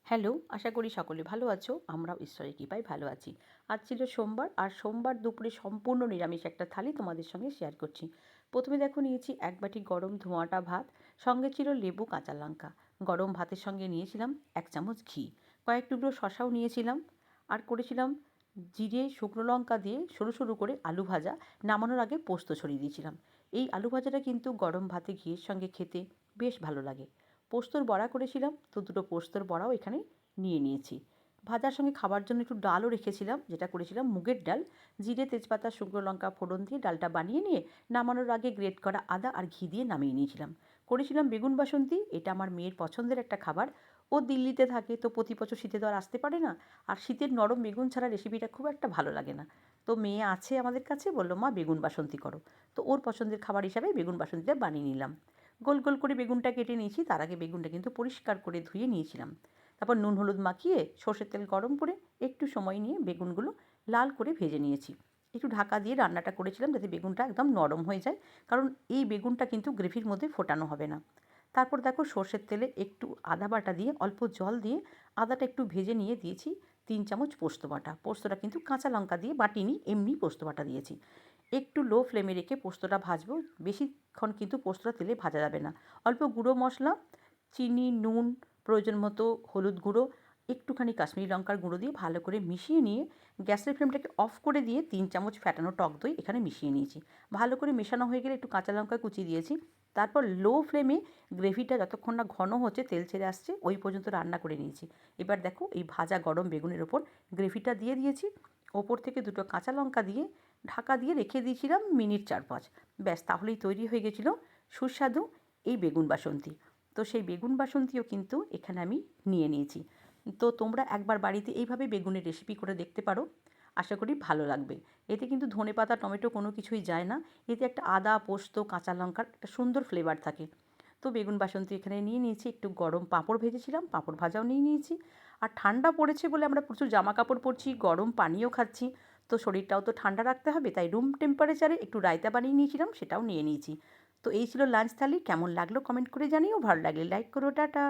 Hello, আশা করি সকলে ভালো আছো। আমরাও ঈশ্বরের কৃপায় ভালো আছি। আজ ছিল সোমবার, আর সোমবার দুপুরে সম্পূর্ণ নিরামিষ একটা থালি তোমাদের সঙ্গে শেয়ার করছি। প্রথমে দেখো নিয়েছি এক বাটি গরম ধোঁয়াটা ভাত, সঙ্গে ছিল লেবু, কাঁচা লঙ্কা। গরম ভাতের সঙ্গে নিয়েছিলাম 1 চামচ ঘি, কয়েক টুকরো শসাও নিয়েছিলাম, আর করেছিলাম জিরে, শুকনো লঙ্কা দিয়ে সরু সরু করে আলু ভাজা। নামানোর আগে পোস্ত ছড়িয়ে দিয়েছিলাম। এই আলু ভাজাটা কিন্তু গরম ভাতে ঘিয়ের সঙ্গে খেতে বেশ ভালো লাগে। পোস্তর বড়া করেছিলাম, তো দুটো পোস্তর বড়াও এখানে নিয়ে নিয়েছি। ভাজার সঙ্গে খাবার জন্য একটু ডালও রেখেছিলাম, যেটা করেছিলাম মুগের ডাল। জিরে, তেজপাতা, শুকনো লঙ্কা ফোড়ন দিয়ে ডালটা বানিয়ে নিয়ে নামানোর আগে গ্রেট করা আদা আর ঘি দিয়ে নামিয়ে নিয়েছিলাম। করেছিলাম বেগুন বাসন্তী, এটা আমার মেয়ের পছন্দের একটা খাবার। ও দিল্লিতে থাকে, তো প্রতি বছর শীতে তো আর আসতে পারে না। আর শীতের নরম বেগুন ছাড়া রেসিপিটা খুব একটা ভালো লাগে না। তো মেয়ে আছে আমাদের কাছে, বললো মা বেগুন বাসন্তী করো। তো ওর পছন্দের খাবার হিসাবে বেগুন বাসন্তীটা বানিয়ে নিলাম। গোল গোল করে বেগুনটা কেটে নিয়েছি, তার আগে বেগুনটা কিন্তু পরিষ্কার করে ধুয়ে নিয়েছিলাম। তারপর নুন হলুদ মাখিয়ে সর্ষের তেল গরম করে একটু সময় নিয়ে বেগুনগুলো লাল করে ভেজে নিয়েছি। একটু ঢাকা দিয়ে রান্নাটা করেছিলাম যাতে বেগুনটা একদম নরম হয়ে যায়, কারণ এই বেগুনটা কিন্তু গ্রেভির মধ্যে ফোটানো হবে না। তারপর দেখো সর্ষের তেলে একটু আদা বাটা দিয়ে অল্প জল দিয়ে আদাটা একটু ভেজে নিয়ে দিয়েছি 3 চামচ পোস্ত বাটা। পোস্তটা কিন্তু কাঁচা লঙ্কা দিয়ে বাটিনি, এমনি পোস্ত বাটা দিয়েছি। একটু লো ফ্লেমে রেখে পোস্তটা ভাজবো। বেশিক্ষণ কিন্তু পোস্তটা তেলে ভাজা যাবে না। অল্প গুঁড়ো মশলা, চিনি, নুন, প্রয়োজন মতো হলুদ গুঁড়ো, একটুখানি কাশ্মীরি লঙ্কার গুঁড়ো দিয়ে ভালো করে মিশিয়ে নিয়ে গ্যাসের ফ্লেমটাকে অফ করে দিয়ে 3 চামচ ফ্যাটানো টক দই এখানে মিশিয়ে নিয়েছি। ভালো করে মেশানো হয়ে গেলে একটু কাঁচা লঙ্কা কুচি দিয়েছি। তারপর লো ফ্লেমে গ্রেভিটা যতক্ষণ না ঘন হচ্ছে, তেল ছেড়ে আসছে, ওই পর্যন্ত রান্না করে নিয়েছি। এবার দেখো এই ভাজা গরম বেগুনের ওপর গ্রেভিটা দিয়ে দিয়েছি। ওপর থেকে দুটো কাঁচা লঙ্কা দিয়ে ঢাকা দিয়ে রেখে দিয়েছিলাম মিনিট 4-5। ব্যাস, তাহলেই তৈরি হয়ে গেছিলো সুস্বাদু এই বেগুন বাসন্তী। তো সেই বেগুন বাসন্তীও কিন্তু এখানে আমি নিয়ে নিয়েছি। তো তোমরা একবার বাড়িতে এইভাবে বেগুনের রেসিপি করে দেখতে পারো, আশা করি ভালো লাগবে। এতে কিন্তু ধনেপাতা, টমেটো কোনো কিছুই যায় না। এতে একটা আদা, পোস্ত, কাঁচা লঙ্কার একটা সুন্দর ফ্লেভার থাকে। তো বেগুন বাসন্তী এখানে নিয়ে নিয়েছি। একটু গরম পাঁপড় ভেজেছিলাম, পাঁপড় ভাজাও নিয়ে নিয়েছি। আর ঠান্ডা পড়েছে বলে আমরা প্রচুর জামা কাপড় পরছি, গরম পানিও খাচ্ছি। তো শরীরটাও তো ঠান্ডা রাখতে হবে, তাই রুম টেম্পারেচারে একটু রায়তা বানিয়ে নিয়েছিলাম, সেটাও নিয়ে নিয়েছি। তো এই ছিল লাঞ্চ থালি। কেমন লাগলো কমেন্ট করে জানিও, ভালো লাগলে লাইক করো। টাটা।